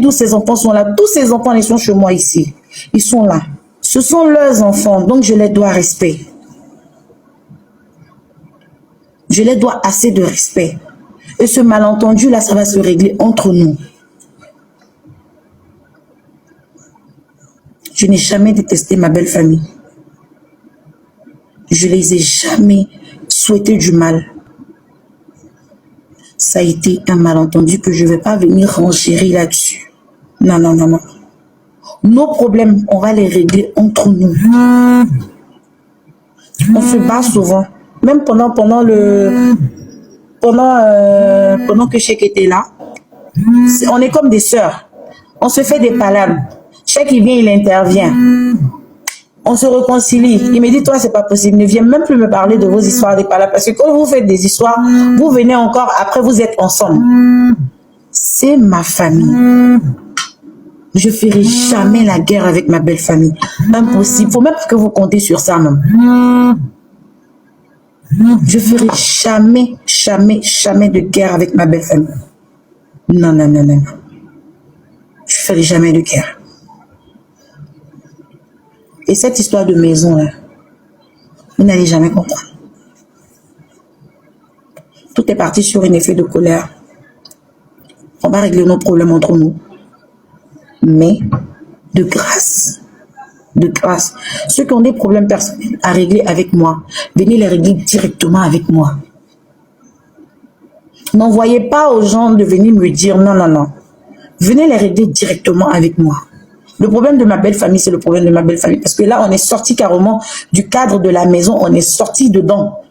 d'où ces enfants sont là. Tous ces enfants, ils sont chez moi ici. Ils sont là. Ce sont leurs enfants, donc je les dois respect. Je les dois assez de respect. Et ce malentendu-là, ça va se régler entre nous. Je n'ai jamais détesté ma belle famille. Je les ai jamais souhaité du mal. Ça a été un malentendu que je ne vais pas venir renchérir là-dessus. Non, non, non, non. Nos problèmes, on va les régler entre nous. On se bat souvent. Même pendant que Cheikh était là, on est comme des sœurs. On se fait des palabres. Cheikh, il vient, il intervient. On se réconcilie. Il me dit, toi, c'est pas possible. Ne viens même plus me parler de vos histoires des palabres. Parce que quand vous faites des histoires, vous venez encore, après vous êtes ensemble. C'est ma famille. Je ferai jamais la guerre avec ma belle famille. Impossible. Faut même que vous comptez sur ça, même. Je ferai jamais, jamais, jamais de guerre avec ma belle famille. Non, non, non, non. Je ferai jamais de guerre. Et cette histoire de maison, là, vous n'allez jamais comprendre. Tout est parti sur un effet de colère. On va régler nos problèmes entre nous. Mais, de grâce, ceux qui ont des problèmes personnels à régler avec moi, venez les régler directement avec moi. N'envoyez pas aux gens de venir me dire non, non, non. Venez les régler directement avec moi. Le problème de ma belle famille, c'est le problème de ma belle famille. Parce que là, on est sorti carrément du cadre de la maison. On est sorti dedans.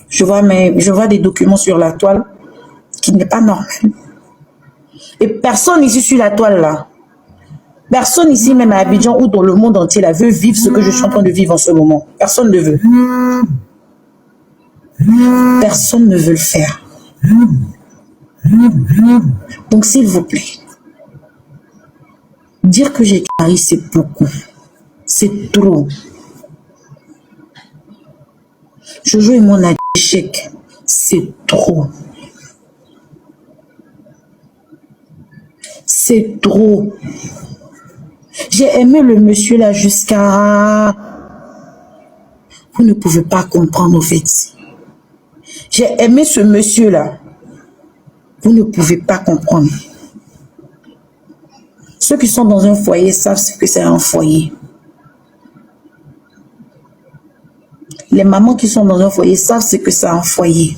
Je vois des documents sur la toile qui n'est pas normal. Et personne ici sur la toile là, personne ici même à Abidjan ou dans le monde entier là veut vivre ce que je suis en train de vivre en ce moment. Personne ne veut. Personne ne veut le faire. Donc s'il vous plaît, dire que j'ai carré, c'est beaucoup. C'est trop. Jojo et mon échec, c'est trop. C'est trop. J'ai aimé le monsieur là jusqu'à... Vous ne pouvez pas comprendre au fait. J'ai aimé ce monsieur là. Vous ne pouvez pas comprendre. Ceux qui sont dans un foyer savent ce que c'est un foyer. Les mamans qui sont dans un foyer savent ce que c'est un foyer.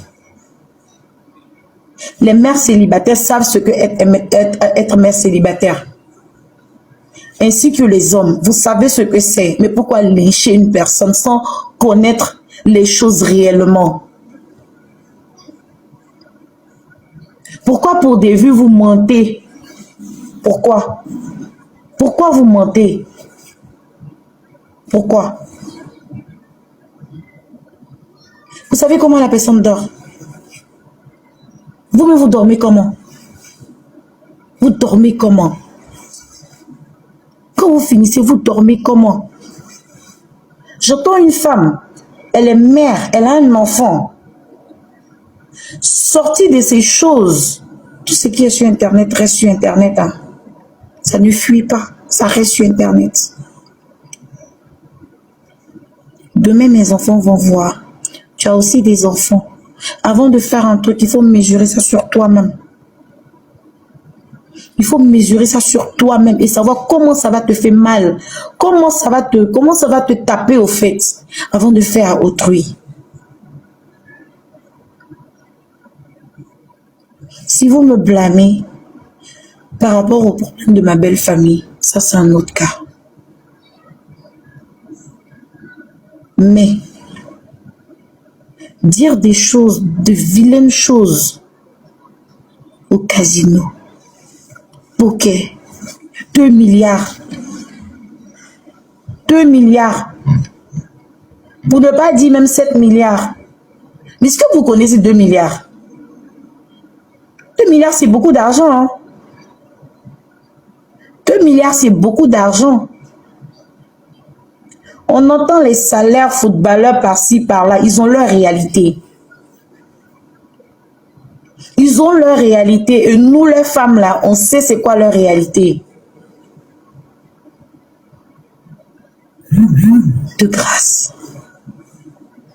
Les mères célibataires savent ce que être mère célibataire. Ainsi que les hommes, vous savez ce que c'est. Mais pourquoi lyncher une personne sans connaître les choses réellement? Pourquoi pour des vues vous mentez? Pourquoi? Pourquoi vous mentez? Pourquoi? Vous savez comment la personne dort? Vous-même, vous dormez comment? Vous dormez comment? Quand vous finissez, vous dormez comment? J'entends une femme, elle est mère, elle a un enfant. Sortie de ces choses, tout ce qui est sur Internet reste sur Internet. Hein. Ça ne fuit pas, ça reste sur Internet. Demain, mes enfants vont voir. Tu as aussi des enfants. Avant de faire un truc, il faut mesurer ça sur toi-même. Il faut mesurer ça sur toi-même et savoir comment ça va te faire mal. Comment ça va te taper au fait avant de faire à autrui. Si vous me blâmez par rapport au problème de ma belle famille, ça c'est un autre cas. Mais dire des choses, de vilaines choses au casino, poker, 2 milliards. 2 milliards. Pour ne pas dire même 7 milliards. Mais est-ce que vous connaissez 2 milliards? 2 milliards, c'est beaucoup d'argent. Hein? 2 milliards, c'est beaucoup d'argent. On entend les salaires footballeurs par-ci, par-là. Ils ont leur réalité. Ils ont leur réalité et nous, les femmes là, on sait c'est quoi leur réalité.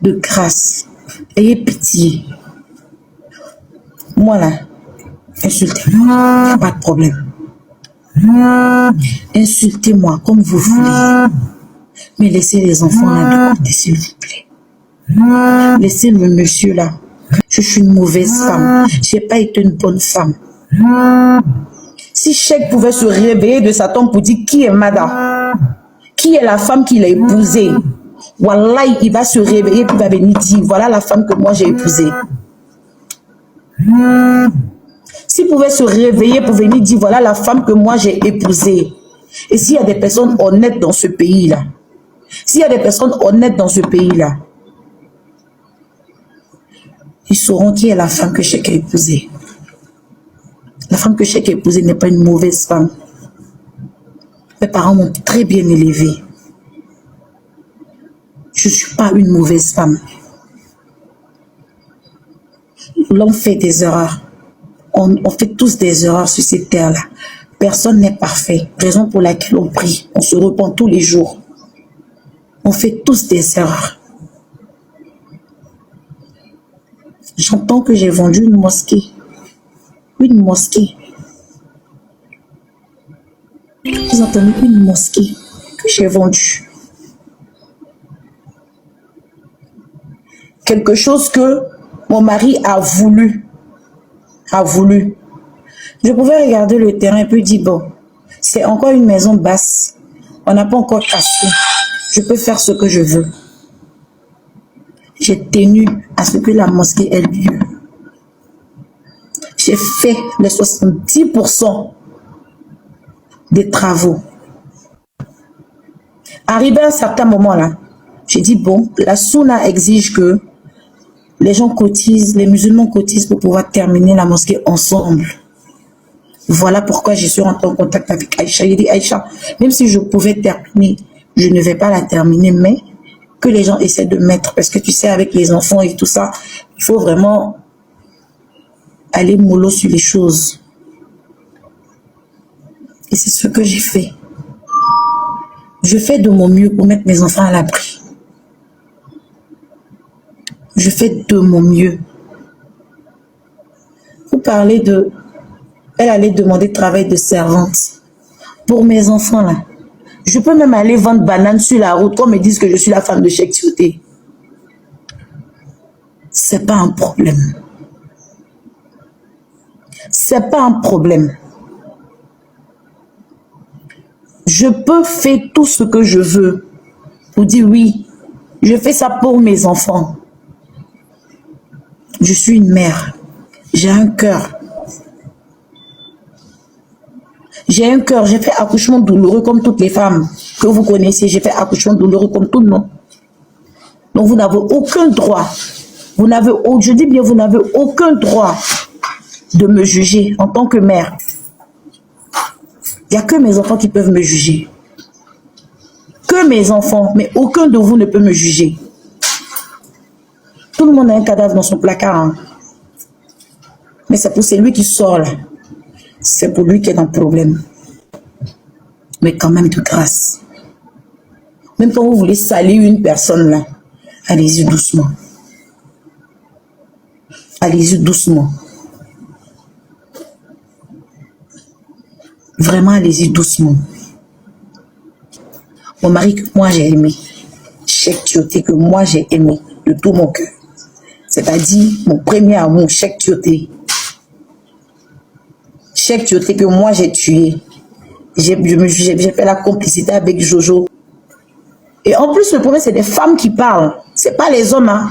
De grâce, ayez pitié. Moi là, insultez-moi, pas de problème. Insultez-moi comme vous voulez. Mais laissez les enfants là de côté, s'il vous plaît. Laissez le monsieur là. Je suis une mauvaise femme. Je n'ai pas été une bonne femme. Si Cheikh pouvait se réveiller de sa tombe pour dire qui est Mada, qui est la femme qu'il a épousée, Wallah, il va se réveiller et il va venir dire voilà la femme que moi j'ai épousée. S'il pouvait se réveiller pour venir dire voilà la femme que moi j'ai épousée. Et s'il y a des personnes honnêtes dans ce pays-là, s'il y a des personnes honnêtes dans ce pays-là, ils sauront qui est la femme que Cheikh a épousée. La femme que Cheikh a épousée n'est pas une mauvaise femme. Mes parents m'ont très bien élevée. Je ne suis pas une mauvaise femme. L'homme fait des erreurs. On fait tous des erreurs sur cette terre-là. Personne n'est parfait. Raison pour laquelle on prie. On se repent tous les jours. On fait tous des erreurs. J'entends que j'ai vendu une mosquée. Une mosquée. Vous entendez, une mosquée que j'ai vendue. Quelque chose que mon mari a voulu. Je pouvais regarder le terrain et puis dire, bon, c'est encore une maison basse. On n'a pas encore cassé. Je peux faire ce que je veux. J'ai tenu à ce que la mosquée ait lieu. J'ai fait les 70% des travaux. Arrivé à un certain moment là, j'ai dit, bon, la Sunna exige que les gens cotisent, les musulmans cotisent pour pouvoir terminer la mosquée ensemble. Voilà pourquoi je suis rentrée en contact avec Aïcha. J'ai dit, Aïcha, même si je pouvais terminer, je ne vais pas la terminer, mais que les gens essaient de mettre, parce que tu sais, avec les enfants et tout ça, il faut vraiment aller mollo sur les choses. Et c'est ce que j'ai fait. Je fais de mon mieux pour mettre mes enfants à l'abri. Je fais de mon mieux. Vous parlez de... Elle allait demander travail de servante. Pour mes enfants là. Je peux même aller vendre bananes sur la route. Qu'on me dise que je suis la femme de Cheikh Tioté. C'est pas un problème. C'est pas un problème. Je peux faire tout ce que je veux. Pour dire oui, je fais ça pour mes enfants. Je suis une mère. J'ai un cœur. J'ai un cœur. J'ai fait accouchement douloureux comme toutes les femmes que vous connaissez. J'ai fait accouchement douloureux comme tout le monde. Donc vous n'avez aucun droit. Vous n'avez, je dis bien, vous n'avez aucun droit de me juger en tant que mère. Il n'y a que mes enfants qui peuvent me juger. Que mes enfants, mais aucun de vous ne peut me juger. Tout le monde a un cadavre dans son placard. Hein. Mais c'est pour celui qui sort là. C'est pour lui qui est dans le problème. Mais quand même de grâce. Même quand vous voulez salir une personne là, allez-y doucement. Allez-y doucement. Vraiment, allez-y doucement. Mon mari que moi j'ai aimé. Cheikh Tioté que moi j'ai aimé de tout mon cœur. C'est-à-dire mon premier amour, Cheikh Tioté. Cheikh Tioté que moi j'ai tué. J'ai fait la complicité avec Jojo. Et en plus, le problème, c'est des femmes qui parlent. C'est pas les hommes, hein.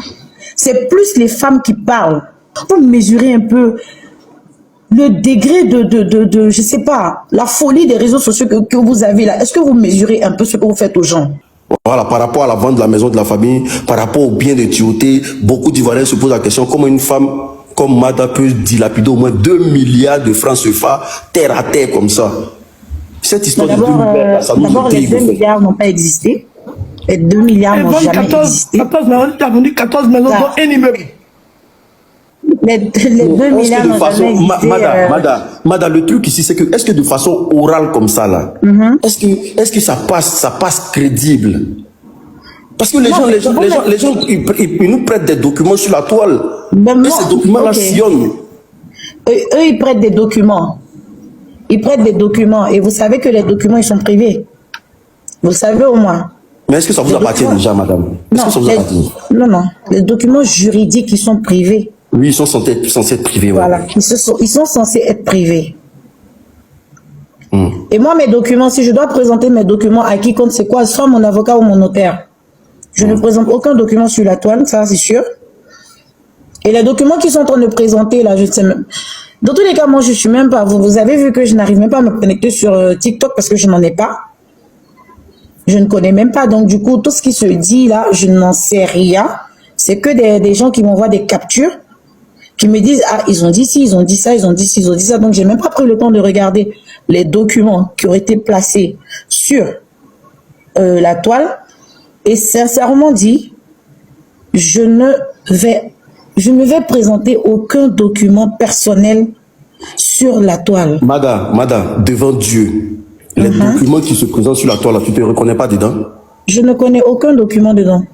C'est plus les femmes qui parlent. Vous mesurez un peu le degré de je sais pas, la folie des réseaux sociaux que vous avez là. Est-ce que vous mesurez un peu ce que vous faites aux gens? Voilà, par rapport à la vente de la maison de la famille, par rapport au bien de Tioté, beaucoup d'Ivoiriens se posent la question comment une femme comme Mada peut dilapider au moins 2 milliards de francs CFA terre à terre comme ça. Cette histoire de 2 milliards, ça nous d'abord, les 2 milliards n'ont pas existé. Les 2 milliards n'ont jamais existé. 14 maisons, tu as vendu 14 maisons dans un immeuble. Les 2 milliards n'ont jamais existé. Mada, le truc ici, c'est que, est-ce que de façon orale comme ça, là, est-ce que ça passe crédible? Parce que les gens, ils nous prêtent des documents sur la toile. Et ces documents-là sillonnent. Eux, ils prêtent des documents. Ils prêtent des documents. Et vous savez que les documents, ils sont privés. Vous le savez au moins. Mais est-ce que ça vous appartient déjà, madame? Est-ce que ça vous appartient? Non. Les documents juridiques, ils sont privés. Oui, ils sont censés être privés. Voilà. Ouais. Ils sont censés être privés. Et moi, mes documents, si je dois présenter mes documents à quiconque, c'est quoi? Soit mon avocat ou mon notaire. Je ne présente aucun document sur la toile, ça c'est sûr. Et les documents qui sont en train de présenter, là, je ne sais même... Dans tous les cas, moi, je ne suis même pas... Vous avez vu que je n'arrive même pas à me connecter sur TikTok parce que je n'en ai pas. Je ne connais même pas. Donc, du coup, tout ce qui se dit, là, je n'en sais rien. C'est que des gens qui m'envoient des captures, qui me disent, ah, ils ont dit ci, ils ont dit ça, ils ont dit ci, ils ont dit ça. Donc, j'ai même pas pris le temps de regarder les documents qui ont été placés sur la toile. Et sincèrement dit, je ne vais présenter aucun document personnel sur la toile. Mada, devant Dieu, les documents qui se présentent sur la toile, là, tu ne te reconnais pas dedans? Je ne connais aucun document dedans.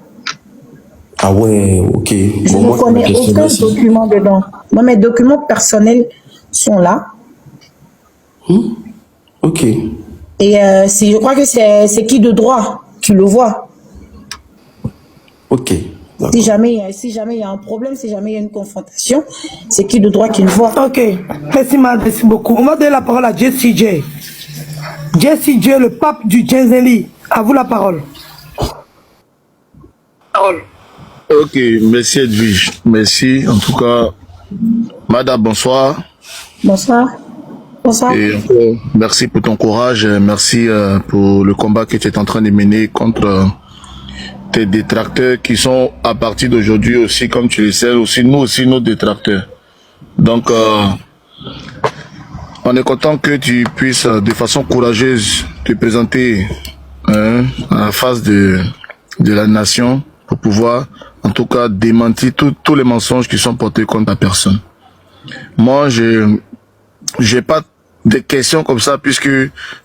Ah ouais, ok. Je ne connais aucun document dedans. Moi, mes documents personnels sont là. Ok. Et je crois que c'est qui de droit qui le voit. Ok. Si jamais il y a un problème, si jamais il y a une confrontation, c'est qui de droit qui le voit. Ok, merci beaucoup. On va donner la parole à Jessie J. Jessie J, le pape du Djenzeli. À vous la parole. Ok, merci Edwige. Merci. En tout cas, Madame, bonsoir. Bonsoir. Bonsoir. Et merci pour ton courage. Merci pour le combat que tu es en train de mener contre tes détracteurs qui sont à partir d'aujourd'hui aussi, comme tu le sais, aussi nos détracteurs. Donc, on est content que tu puisses de façon courageuse te présenter à la face de la nation pour pouvoir, en tout cas, démentir tous les mensonges qui sont portés contre ta personne. Moi, j'ai pas de questions comme ça puisque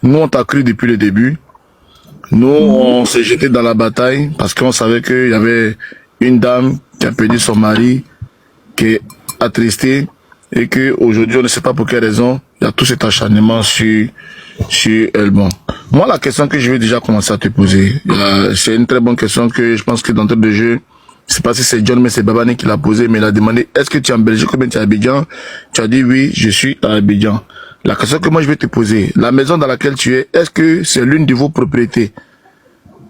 nous, on t'a cru depuis le début. Nous, on s'est jeté dans la bataille parce qu'on savait qu'il y avait une dame qui a perdu son mari, qui est attristée et qu'aujourd'hui, on ne sait pas pour quelle raison, il y a tout cet acharnement sur elle. Bon. Moi, la question que je vais déjà commencer à te poser, c'est une très bonne question que je pense que d'entrée de jeu, je sais pas si c'est John, mais c'est Babane qui l'a posée, mais il a demandé, est-ce que tu es en Belgique ou bien tu es à Abidjan? Tu as dit oui, je suis à Abidjan. La question que moi je vais te poser, la maison dans laquelle tu es, est-ce que c'est l'une de vos propriétés?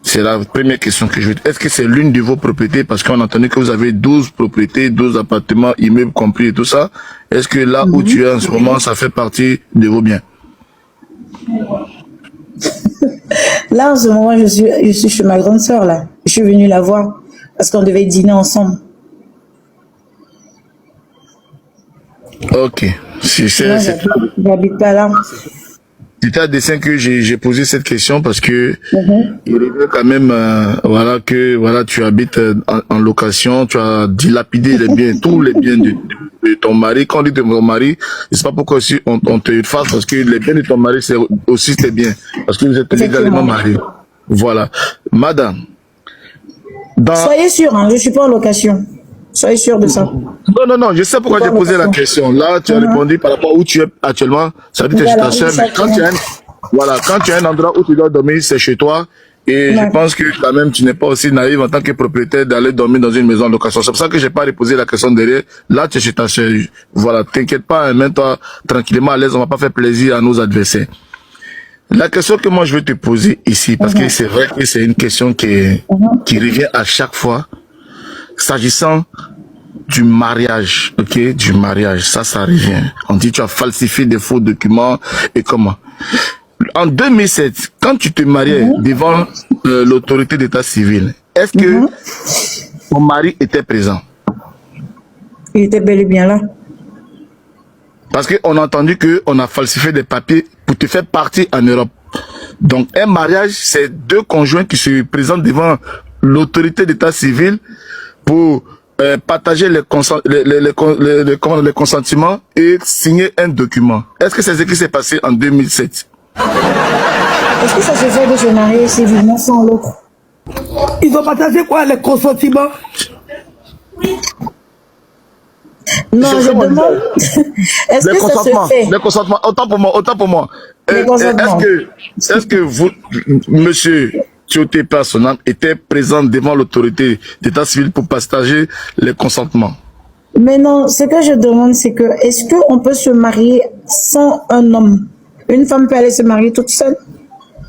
C'est la première question que je vais te... Est-ce que c'est l'une de vos propriétés? Parce qu'on a entendu que vous avez 12 propriétés, 12 appartements, immeubles compris et tout ça. Est-ce que là où tu es en ce moment, ça fait partie de vos biens? Là, en ce moment, je suis chez ma grande sœur, là. Je suis venue la voir parce qu'on devait dîner ensemble. Ok. J'habite pas là. C'était à dessein que j'ai posé cette question parce que il revient quand même, voilà, tu habites en location, tu as dilapidé les biens, tous les biens de ton mari. Quand on dit de ton mari, je sais pas pourquoi aussi on te fasse parce que les biens de ton mari c'est aussi tes biens parce que vous êtes légalement mariés. Voilà, madame. Soyez sûr, hein, je suis pas en location. Soyez sûr de ça. Non, je sais pourquoi j'ai posé la question. Là, tu as répondu par rapport à où tu es actuellement. Ça veut dire que tu es chez ta soeur, mais quand tu as un endroit où tu dois dormir, c'est chez toi. Et je pense que quand même, tu n'es pas aussi naïf en tant que propriétaire d'aller dormir dans une maison en location. C'est pour ça que j'ai pas reposé la question derrière. Là, tu es chez ta soeur. Voilà, t'inquiète pas, mets-toi tranquillement à l'aise. On va pas faire plaisir à nos adversaires. La question que moi je veux te poser ici, parce que c'est vrai que c'est une question qui revient à chaque fois. S'agissant du mariage, ok, du mariage, ça revient. On dit tu as falsifié des faux documents et comment. En 2007, quand tu te mariais devant l'autorité d'état civil, est-ce que ton mari était présent? Il était bel et bien là. Parce qu'on a entendu qu'on a falsifié des papiers pour te faire partir en Europe. Donc un mariage, c'est deux conjoints qui se présentent devant l'autorité d'état civil pour partager les consentiments et signer un document. Est-ce que c'est ce qui s'est passé en 2007? Est-ce que ça se fait de se marier civilement sans l'autre? Ils ont partagé quoi, les consentiments? Non, je demande. Est-ce que ça se fait? Les consentements, autant pour moi. Les consentements. Est-ce que vous, monsieur Tioté Personnel, était présent devant l'autorité d'état civil pour partager les consentements? Mais non, ce que je demande, c'est que, est-ce qu'on peut se marier sans un homme? Une femme peut aller se marier toute seule?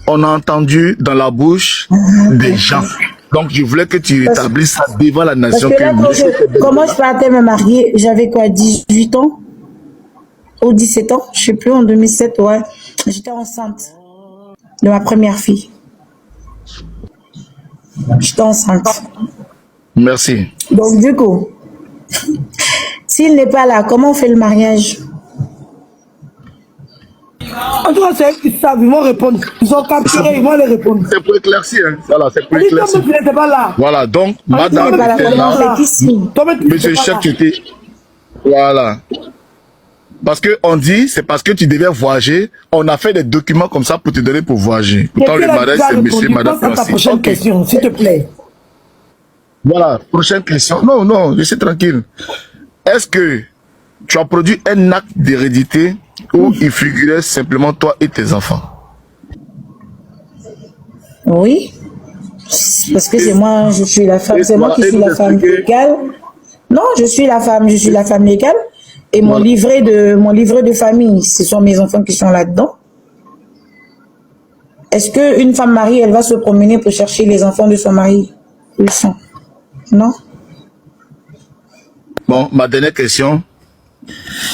On a entendu dans la bouche des gens. Donc, je voulais que tu rétablisses ça devant la nation. Parce que là, comment je partais me marier, j'avais quoi, 18 ans? Ou 17 ans? Je sais plus, en 2007, ouais. J'étais enceinte de ma première fille. J'étais enceinte. Merci. Donc, du coup, s'il n'est pas là, comment on fait le mariage? En tout cas, c'est eux qui savent, ils vont répondre. Ils ont capturé, ils vont les répondre. C'est pour éclaircir, hein. Voilà, c'est pour On dit, éclaircir. toi, tu n'étais pas là. Voilà, donc, madame, pas là, était là. on fait ici. Monsieur Chef, tu étais. Voilà. Parce que on dit, c'est parce que tu devais voyager. On a fait des documents comme ça pour te donner pour voyager. Pourtant, le mariage, c'est monsieur, madame. Passe à ta prochaine Ok. question, s'il te plaît. Voilà, prochaine question. Non, non, je suis tranquille. Est-ce que tu as produit un acte d'hérédité où il figurait simplement toi et tes enfants? Oui. Parce que c'est moi, je suis la femme. C'est moi qui suis la femme légale. Non, je suis la femme légale. Et mon livret de famille, ce sont mes enfants qui sont là-dedans. Est-ce qu'une femme mariée, elle va se promener pour chercher les enfants de son mari? Où ils sont? Non. Bon, ma dernière question.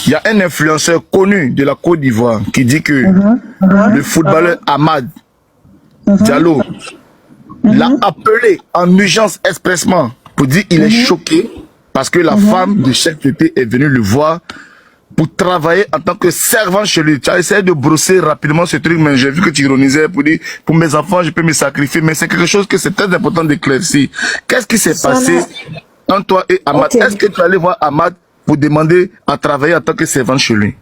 Il y a un influenceur connu de la Côte d'Ivoire qui dit que le footballeur Ahmad Diallo l'a appelé en urgence expressement pour dire qu'il est choqué parce que la femme de Chef Tioté est venue le voir pour travailler en tant que servant chez lui. Tu as essayé de brosser rapidement ce truc, mais j'ai vu que tu ironisais pour dire, pour mes enfants, je peux me sacrifier, mais c'est quelque chose que c'est très important d'éclaircir. Qu'est-ce qui s'est passé entre toi et Ahmad? Okay. Est-ce que tu allais voir Ahmad pour demander à travailler en tant que servant chez lui?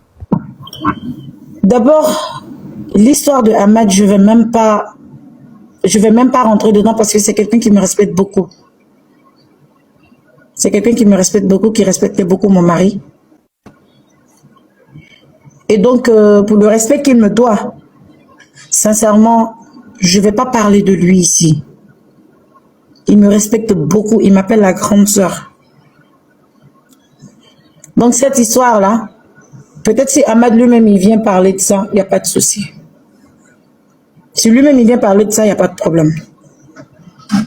D'abord, l'histoire de Ahmad, je vais même pas rentrer dedans parce que c'est quelqu'un qui me respecte beaucoup. C'est quelqu'un qui me respecte beaucoup, qui respectait beaucoup mon mari. Et donc, pour le respect qu'il me doit, sincèrement, je ne vais pas parler de lui ici. Il me respecte beaucoup, il m'appelle la grande sœur. Donc, cette histoire-là, peut-être si Ahmad lui-même, il vient parler de ça, il n'y a pas de souci. Si lui-même, il vient parler de ça, il n'y a pas de problème.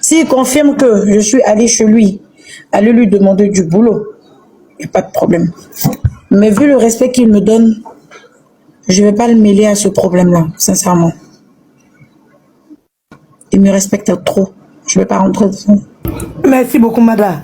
S'il confirme que je suis allée chez lui, aller lui demander du boulot, il n'y a pas de problème. Mais vu le respect qu'il me donne, je ne vais pas le mêler à ce problème-là, sincèrement. Il me respecte trop. Je ne vais pas rentrer dedans. Merci beaucoup, madame.